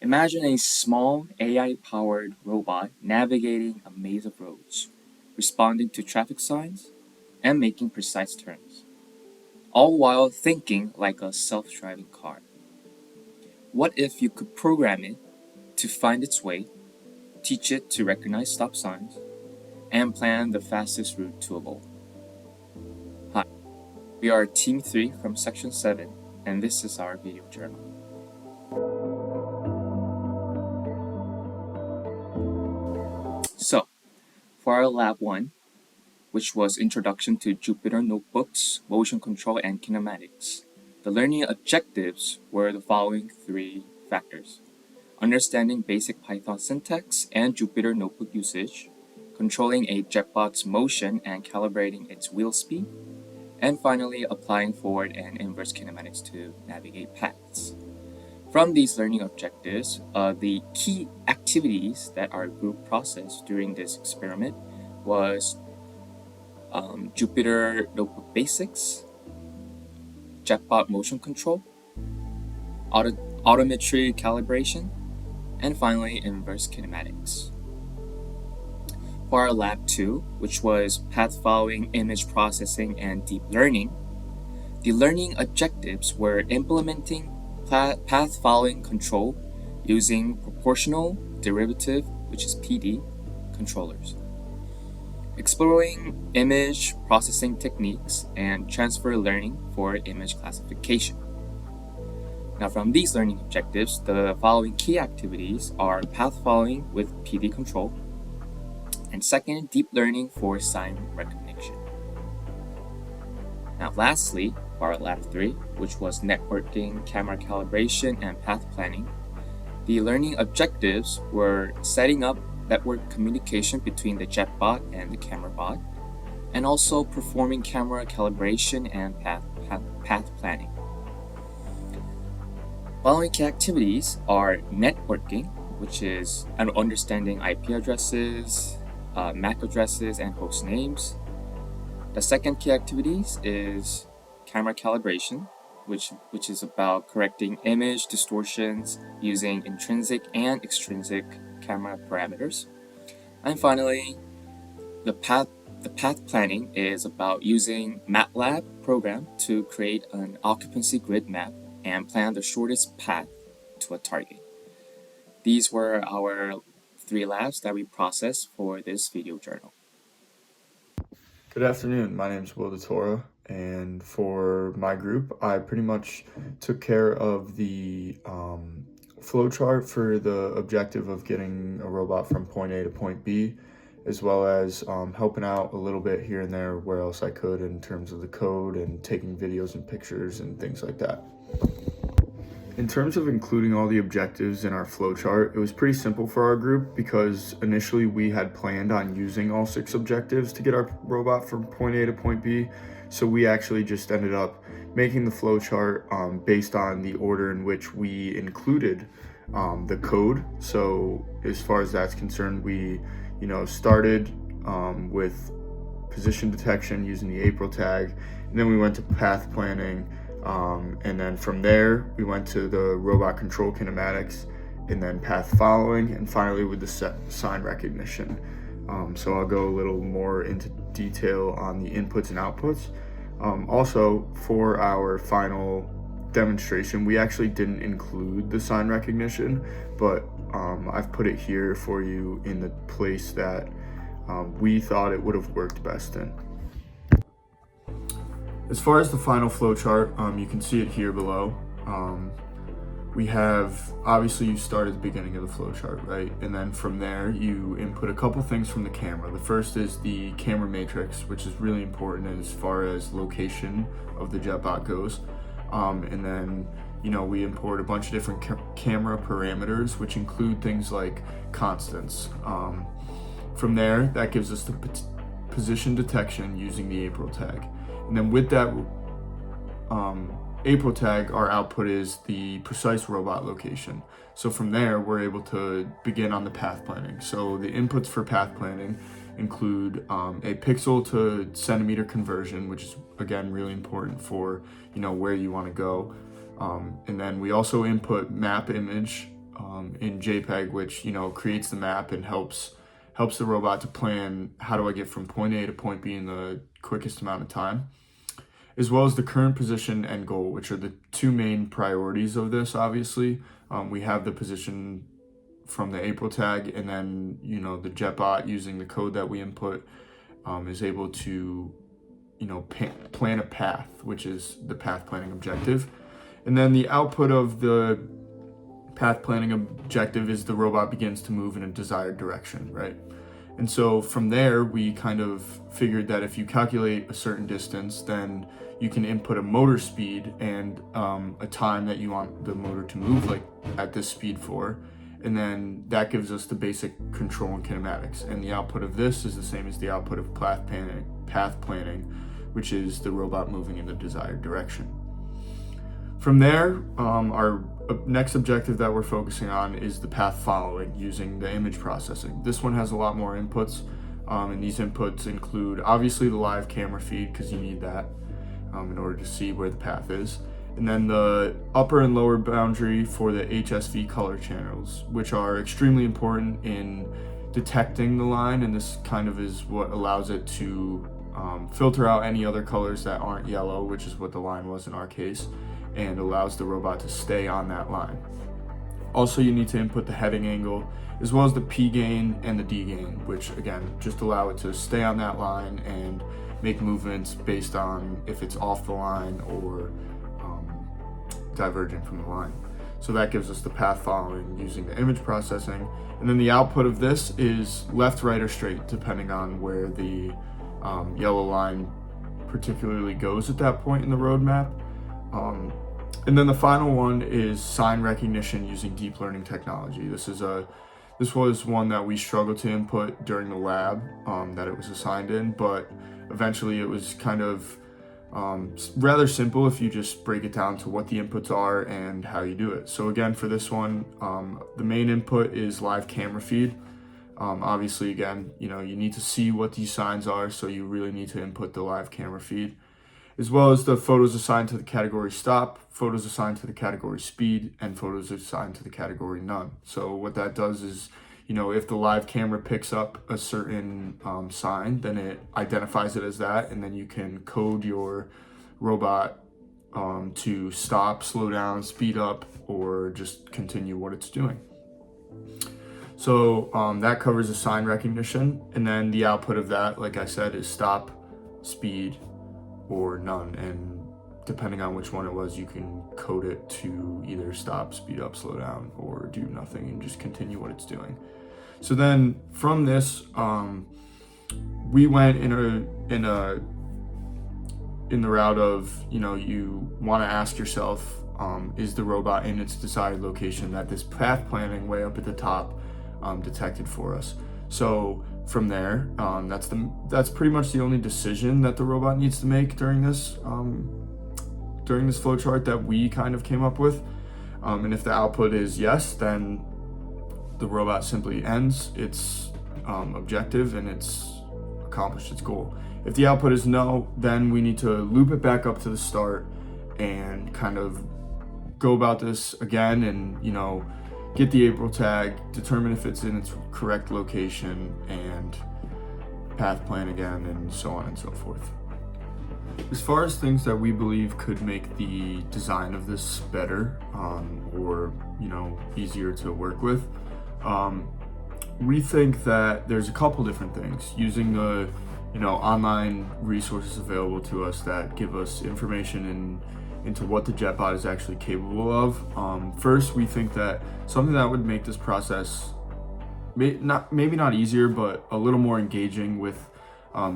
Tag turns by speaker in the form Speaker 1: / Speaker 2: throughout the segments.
Speaker 1: Imagine a small AI-powered robot navigating a maze of roads, responding to traffic signs, and making precise turns, all while thinking like a self-driving car. What if you could program it to find its way, teach it to recognize stop signs, and plan the fastest route to a goal? Hi, we are Team 3 from Section 7, and this is our video journal. So, for our Lab 1, which was Introduction to Jupyter Notebooks, Motion Control, and Kinematics, the learning objectives were the following 3 factors: understanding basic Python syntax and Jupyter Notebook usage, controlling a jetbot's motion and calibrating its wheel speed, and finally applying forward and inverse kinematics to navigate paths. From these learning objectives, the key activities that our group processed during this experiment was Jupyter Notebook Basics, jetbot motion control, autometry calibration, and finally inverse kinematics. For our Lab 2, which was path following, image processing, and deep learning, the learning objectives were implementing path following control using proportional derivative, which is PD, controllers, exploring image processing techniques, and transfer learning for image classification. Now, from these learning objectives, the following key activities are path following with PD control, and second, deep learning for sign recognition. Now, lastly, for our Lab 3, which was networking, camera calibration, and path planning, the learning objectives were setting up network communication between the jetbot and the camera bot, and also performing camera calibration and path planning. Following key activities are networking, which is understanding IP addresses, MAC addresses, and host names. The second key activities is camera calibration, which is about correcting image distortions using intrinsic and extrinsic camera parameters. And finally, the path planning is about using MATLAB program to create an occupancy grid map and plan the shortest path to a target. These were our 3 labs that we processed for this video journal.
Speaker 2: Good afternoon, my name is Detora, and for my group, I pretty much took care of the flowchart for the objective of getting a robot from point A to point B, as well as helping out a little bit here and there where else I could in terms of the code and taking videos and pictures and things like that. In terms of including all the objectives in our flowchart, it was pretty simple for our group because initially we had planned on using all 6 objectives to get our robot from point A to point B. So we actually just ended up making the flowchart based on the order in which we included the code. So as far as that's concerned, we started with position detection using the April tag, and then we went to path planning. And then from there, we went to the robot control kinematics, and then path following, and finally with the sign recognition. So I'll go a little more into detail on the inputs and outputs. Also, for our final demonstration, we actually didn't include the sign recognition, but I've put it here for you in the place that we thought it would have worked best in. As far as the final flowchart, you can see it here below. We have, obviously you start at the beginning of the flowchart, right? And then from there, you input a couple things from the camera. The first is the camera matrix, which is really important as far as location of the jetbot goes. And then, we import a bunch of different camera parameters, which include things like constants. From there, that gives us the position detection using the April tag. And then with that April tag, our output is the precise robot location. So from there, we're able to begin on the path planning. So the inputs for path planning include a pixel to centimeter conversion, which is again really important for where you want to go. And then we also input map image in JPEG, which, creates the map and helps the robot to plan how do I get from point A to point B in the quickest amount of time, as well as the current position and goal, which are the two main priorities of this. Obviously, we have the position from the April tag, and then the JetBot, using the code that we input, is able to plan a path, which is the path planning objective. And then the output of the path planning objective is the robot begins to move in a desired direction, right? And so from there, we kind of figured that if you calculate a certain distance, then you can input a motor speed and a time that you want the motor to move, like at this speed for, and then that gives us the basic control and kinematics. And the output of this is the same as the output of path planning, which is the robot moving in the desired direction. From there, our next objective that we're focusing on is the path following using the image processing. This one has a lot more inputs, and these inputs include obviously the live camera feed, because you need that in order to see where the path is, and then the upper and lower boundary for the HSV color channels, which are extremely important in detecting the line, and this kind of is what allows it to filter out any other colors that aren't yellow, which is what the line was in our case, and allows the robot to stay on that line. Also, you need to input the heading angle, as well as the P gain and the D gain, which again, just allow it to stay on that line and make movements based on if it's off the line or divergent from the line. So that gives us the path following using the image processing. And then the output of this is left, right, or straight, depending on where the yellow line particularly goes at that point in the roadmap. And then the final one is sign recognition using deep learning technology. This was one that we struggled to input during the lab that it was assigned in, but eventually it was kind of rather simple if you just break it down to what the inputs are and how you do it. So again, for this one, the main input is live camera feed. Obviously, again, you need to see what these signs are, so you really need to input the live camera feed, as well as the photos assigned to the category stop, photos assigned to the category speed, and photos assigned to the category none. So what that does is, if the live camera picks up a certain sign, then it identifies it as that, and then you can code your robot to stop, slow down, speed up, or just continue what it's doing. So that covers the sign recognition, and then the output of that, like I said, is stop, speed, or none, and depending on which one it was, you can code it to either stop, speed up, slow down, or do nothing and just continue what it's doing. So then from this, we went in the route of, you want to ask yourself, is the robot in its desired location that this path planning way up at the top detected for us? So from there, that's pretty much the only decision that the robot needs to make during this flowchart that we kind of came up with. And if the output is yes, then the robot simply ends its objective and it's accomplished its goal. If the output is no, then we need to loop it back up to the start and kind of go about this again and, get the April tag, determine if it's in its correct location, and path plan again, and so on and so forth. As far as things that we believe could make the design of this better, or easier to work with, we think that there's a couple different things using the online resources available to us that give us information into what the JetBot is actually capable of. First, we think that something that would make this process maybe not easier, but a little more engaging with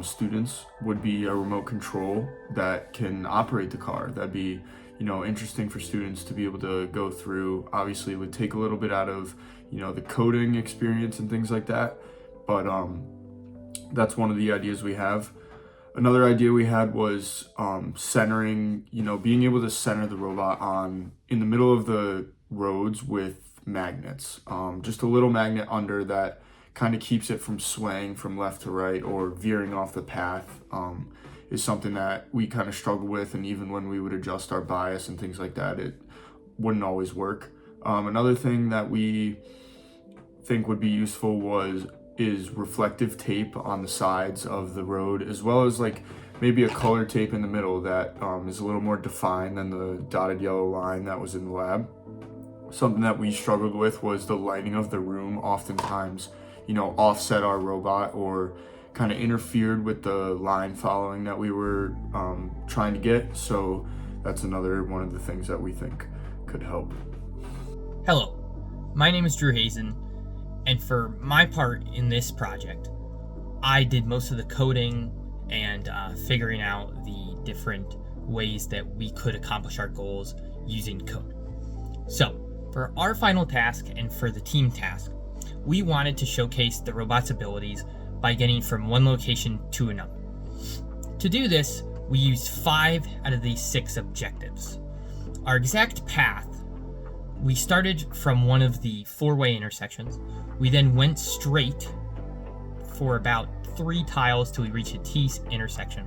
Speaker 2: students would be a remote control that can operate the car. That'd be interesting for students to be able to go through. Obviously, it would take a little bit out of the coding experience and things like that, but that's one of the ideas we have. Another idea we had was centering, being able to center the robot in the middle of the roads with magnets. Just a little magnet under that kind of keeps it from swaying from left to right or veering off the path is something that we kind of struggle with. And even when we would adjust our bias and things like that, it wouldn't always work. Another thing that we think would be useful is reflective tape on the sides of the road, as well as like maybe a color tape in the middle that is a little more defined than the dotted yellow line that was in the lab. Something that we struggled with was the lighting of the room oftentimes, offset our robot or kind of interfered with the line following that we were trying to get. So that's another one of the things that we think could help.
Speaker 3: Hello, my name is Drew Hazen, and for my part in this project, I did most of the coding and figuring out the different ways that we could accomplish our goals using code. So, for our final task and for the team task, we wanted to showcase the robot's abilities by getting from one location to another. To do this, we used 5 out of these 6 objectives. Our exact path, we started from one of the 4-way intersections. We then went straight for about 3 tiles till we reached a T intersection.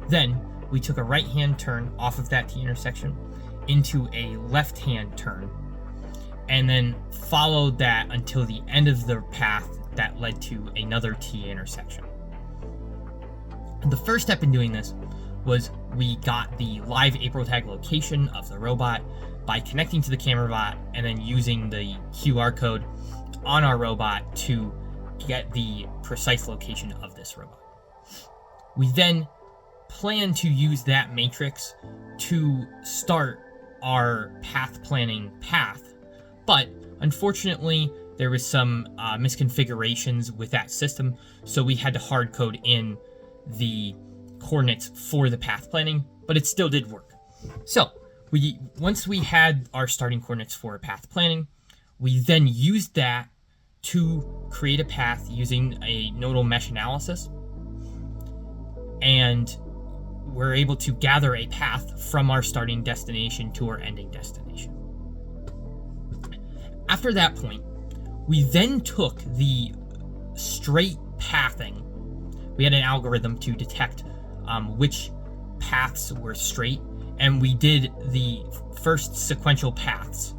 Speaker 3: Then we took a right-hand turn off of that T intersection into a left-hand turn, and then followed that until the end of the path that led to another T intersection. The first step in doing this was we got the live April tag location of the robot by connecting to the camera bot and then using the QR code on our robot to get the precise location of this robot. We then plan to use that matrix to start our path planning path, but unfortunately there was some misconfigurations with that system, so we had to hard code in the coordinates for the path planning, but it still did work. So once we had our starting coordinates for path planning, we then used that to create a path using a nodal mesh analysis, and we're able to gather a path from our starting destination to our ending destination. After that point, we then took the straight pathing. We had an algorithm to detect which paths were straight, and we did the first sequential paths.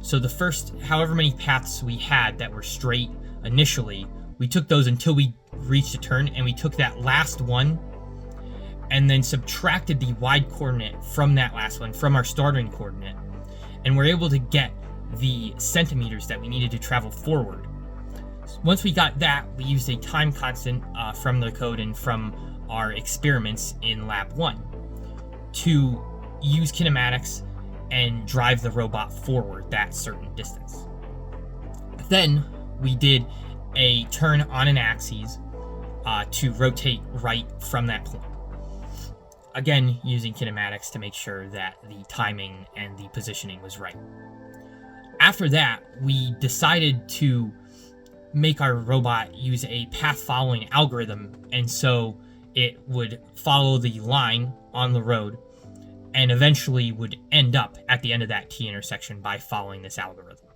Speaker 3: So the first however many paths we had that were straight initially, we took those until we reached a turn, and we took that last one and then subtracted the wide coordinate from that last one, from our starting coordinate, and we're able to get the centimeters that we needed to travel forward. Once we got that, we used a time constant from the code and from our experiments in Lab 1 to use kinematics and drive the robot forward that certain distance. Then we did a turn on an axis to rotate right from that point. Again, using kinematics to make sure that the timing and the positioning was right. After that, we decided to make our robot use a path following algorithm, and so it would follow the line on the road and eventually would end up at the end of that T intersection by following this algorithm.